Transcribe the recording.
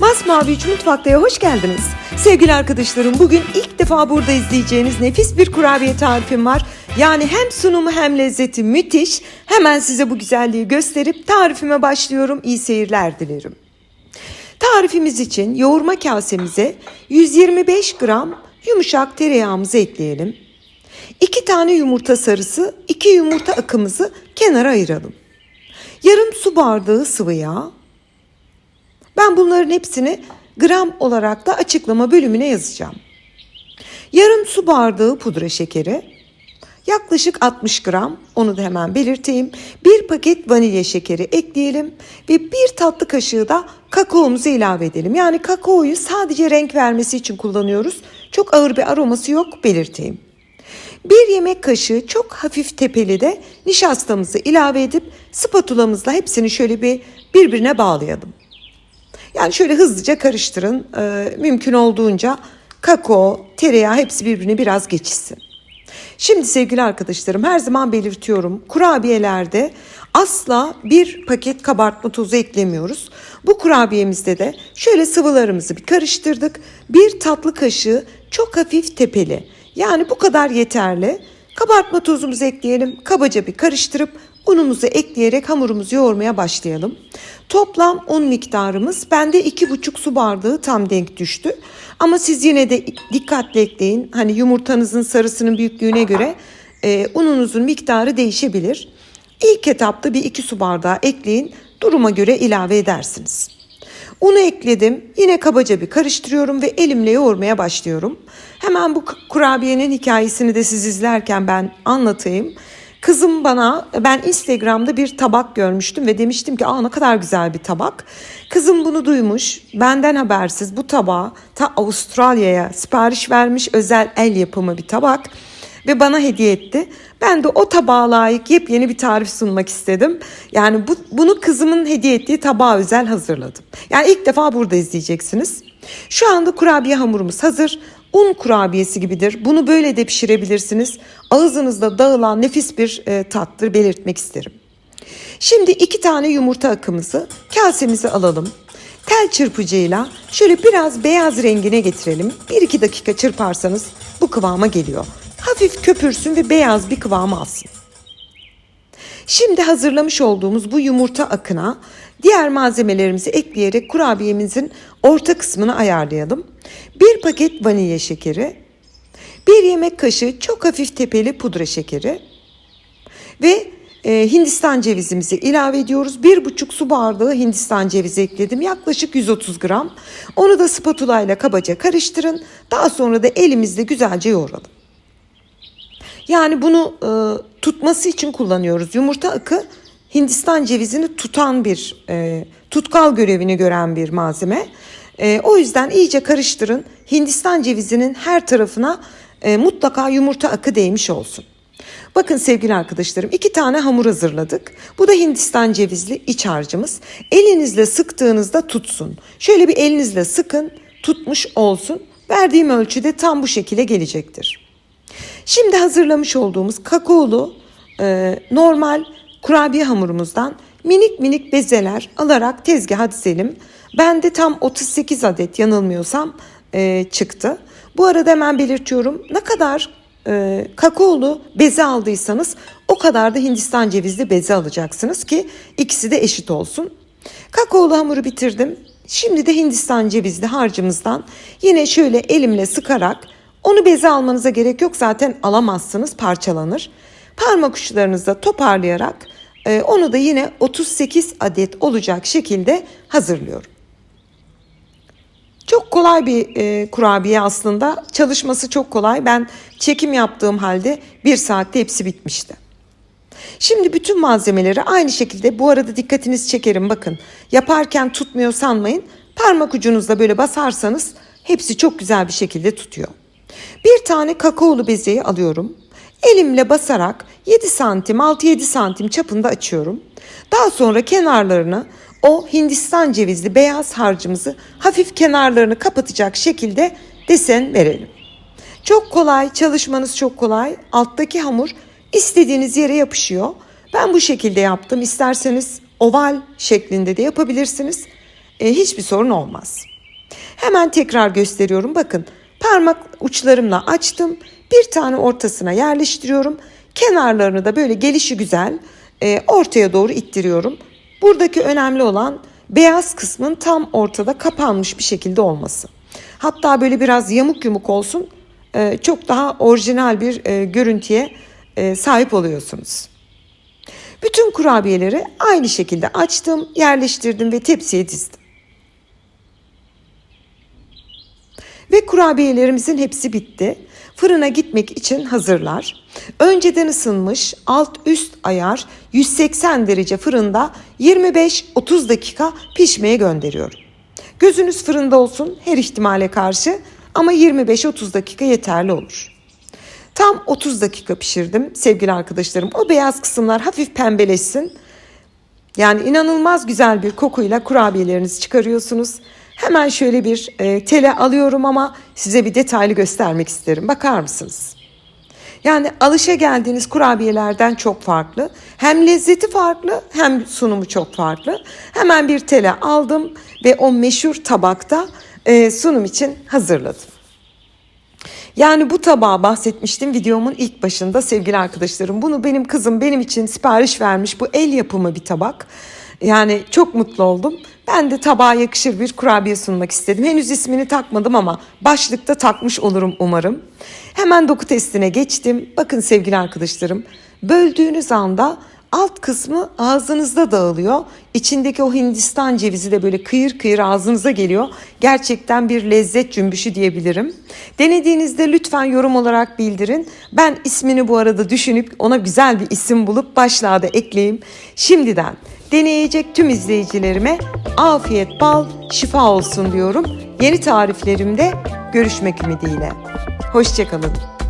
Masmavi 3 Mutfakta'ya hoş geldiniz. Sevgili arkadaşlarım, bugün ilk defa burada izleyeceğiniz nefis bir kurabiye tarifim var. Yani hem sunumu hem lezzeti müthiş. Hemen size bu güzelliği gösterip tarifime başlıyorum. İyi seyirler dilerim. Tarifimiz için yoğurma kasemize 125 gram yumuşak tereyağımızı ekleyelim. 2 tane yumurta sarısı, 2 yumurta akımızı kenara ayıralım. Yarım su bardağı sıvı yağ. Ben bunların hepsini gram olarak da açıklama bölümüne yazacağım. Yarım su bardağı pudra şekeri, yaklaşık 60 gram, onu da hemen belirteyim. 1 paket vanilya şekeri ekleyelim ve 1 tatlı kaşığı da kakaomuzu ilave edelim. Yani kakaoyu sadece renk vermesi için kullanıyoruz. Çok ağır bir aroması yok, belirteyim. 1 yemek kaşığı çok hafif tepeli de nişastamızı ilave edip spatulamızla hepsini şöyle birbirine bağlayalım. Yani şöyle hızlıca karıştırın. Mümkün olduğunca kakao, tereyağı hepsi birbirine biraz geçişsin. Şimdi sevgili arkadaşlarım, her zaman belirtiyorum. Kurabiyelerde asla 1 paket kabartma tozu eklemiyoruz. Bu kurabiyemizde de şöyle sıvılarımızı bir karıştırdık. 1 tatlı kaşığı çok hafif tepeli. Yani bu kadar yeterli. Kabartma tozumuzu ekleyelim. Kabaca bir karıştırıp unumuzu ekleyerek hamurumuzu yoğurmaya başlayalım. Toplam un miktarımız bende 2,5 su bardağı tam denk düştü. Ama siz yine de dikkatli ekleyin. Hani yumurtanızın sarısının büyüklüğüne göre ununuzun miktarı değişebilir. İlk etapta bir 2 su bardağı ekleyin. Duruma göre ilave edersiniz. Unu ekledim. Yine kabaca bir karıştırıyorum ve elimle yoğurmaya başlıyorum. Hemen bu kurabiyenin hikayesini de siz izlerken ben anlatayım. Kızım ben Instagram'da bir tabak görmüştüm ve demiştim ki ne kadar güzel bir tabak. Kızım bunu duymuş, benden habersiz bu tabağı ta Avustralya'ya sipariş vermiş, özel el yapımı bir tabak ve bana hediye etti. Ben de o tabağa layık yepyeni bir tarif sunmak istedim. Yani bunu kızımın hediye ettiği tabağa özel hazırladım. Yani ilk defa burada izleyeceksiniz. Şu anda kurabiye hamurumuz hazır. Un kurabiyesi gibidir. Bunu böyle de pişirebilirsiniz. Ağzınızda dağılan nefis bir tattır, belirtmek isterim. Şimdi 2 tane yumurta akımızı kasemize alalım. Tel çırpıcıyla şöyle biraz beyaz rengine getirelim. 1-2 dakika çırparsanız bu kıvama geliyor. Hafif köpürsün ve beyaz bir kıvam alsın. Şimdi hazırlamış olduğumuz bu yumurta akına diğer malzemelerimizi ekleyerek kurabiyemizin orta kısmını ayarlayalım. 1 paket vanilya şekeri, 1 yemek kaşığı çok hafif tepeli pudra şekeri ve Hindistan cevizimizi ilave ediyoruz. 1,5 su bardağı Hindistan cevizi ekledim. Yaklaşık 130 gram. Onu da spatula ile kabaca karıştırın. Daha sonra da elimizle güzelce yoğuralım. Yani bunu tutması için kullanıyoruz. Yumurta akı Hindistan cevizini tutan tutkal görevini gören bir malzeme. O yüzden iyice karıştırın. Hindistan cevizinin her tarafına mutlaka yumurta akı değmiş olsun. Bakın sevgili arkadaşlarım, 2 tane hamur hazırladık. Bu da Hindistan cevizli iç harcımız. Elinizle sıktığınızda tutsun. Şöyle bir elinizle sıkın, tutmuş olsun. Verdiğim ölçüde tam bu şekilde gelecektir. Şimdi hazırlamış olduğumuz kakaolu normal kurabiye hamurumuzdan minik minik bezeler alarak tezgaha dizelim. Bende tam 38 adet yanılmıyorsam çıktı. Bu arada hemen belirtiyorum, ne kadar kakaolu beze aldıysanız o kadar da Hindistan cevizli beze alacaksınız ki ikisi de eşit olsun. Kakaolu hamuru bitirdim. Şimdi de Hindistan cevizli harcımızdan yine şöyle elimle sıkarak, onu beze almanıza gerek yok, zaten alamazsınız, parçalanır. Parmak uçlarınızla toparlayarak onu da yine 38 adet olacak şekilde hazırlıyorum. Çok kolay bir kurabiye aslında. Çalışması çok kolay. Ben çekim yaptığım halde 1 saatte hepsi bitmişti. Şimdi bütün malzemeleri aynı şekilde, bu arada dikkatinizi çekerim, bakın. Yaparken tutmuyor sanmayın. Parmak ucunuzla böyle basarsanız hepsi çok güzel bir şekilde tutuyor. 1 tane kakaolu bezeyi alıyorum. Elimle basarak 7 santim, 6-7 santim çapında açıyorum. Daha sonra kenarlarını, o Hindistan cevizli beyaz harcımızı hafif kenarlarını kapatacak şekilde desen verelim. Çok kolay, çalışmanız çok kolay. Alttaki hamur istediğiniz yere yapışıyor. Ben bu şekilde yaptım. İsterseniz oval şeklinde de yapabilirsiniz. hiçbir sorun olmaz. Hemen tekrar gösteriyorum. Bakın parmak uçlarımla açtım. Bir tane ortasına yerleştiriyorum. Kenarlarını da böyle gelişigüzel ortaya doğru ittiriyorum. Buradaki önemli olan beyaz kısmın tam ortada kapanmış bir şekilde olması. Hatta böyle biraz yamuk yumuk olsun. Çok daha orijinal bir görüntüye sahip oluyorsunuz. Bütün kurabiyeleri aynı şekilde açtım, yerleştirdim ve tepsiye dizdim. Ve kurabiyelerimizin hepsi bitti. Fırına gitmek için hazırlar. Önceden ısınmış alt üst ayar 180 derece fırında 25-30 dakika pişmeye gönderiyorum. Gözünüz fırında olsun her ihtimale karşı ama 25-30 dakika yeterli olur. Tam 30 dakika pişirdim sevgili arkadaşlarım. O beyaz kısımlar hafif pembeleşsin. Yani inanılmaz güzel bir kokuyla kurabiyelerinizi çıkarıyorsunuz. Hemen şöyle bir tele alıyorum ama size bir detaylı göstermek isterim. Bakar mısınız? Yani alışageldiğiniz kurabiyelerden çok farklı. Hem lezzeti farklı hem sunumu çok farklı. Hemen bir tele aldım ve o meşhur tabakta sunum için hazırladım. Yani bu tabağa bahsetmiştim videomun ilk başında sevgili arkadaşlarım. Bunu benim kızım benim için sipariş vermiş. Bu el yapımı bir tabak. Yani çok mutlu oldum. Ben de tabağa yakışır bir kurabiye sunmak istedim. Henüz ismini takmadım ama başlıkta takmış olurum umarım. Hemen doku testine geçtim. Bakın sevgili arkadaşlarım, böldüğünüz anda alt kısmı ağzınızda dağılıyor. İçindeki o Hindistan cevizi de böyle kıyır kıyır ağzınıza geliyor. Gerçekten bir lezzet cümbüşü diyebilirim. Denediğinizde lütfen yorum olarak bildirin. Ben ismini bu arada düşünüp ona güzel bir isim bulup başlığa da ekleyeyim. Şimdiden deneyecek tüm izleyicilerime afiyet, bal, şifa olsun diyorum. Yeni tariflerimde görüşmek ümidiyle. Hoşça kalın.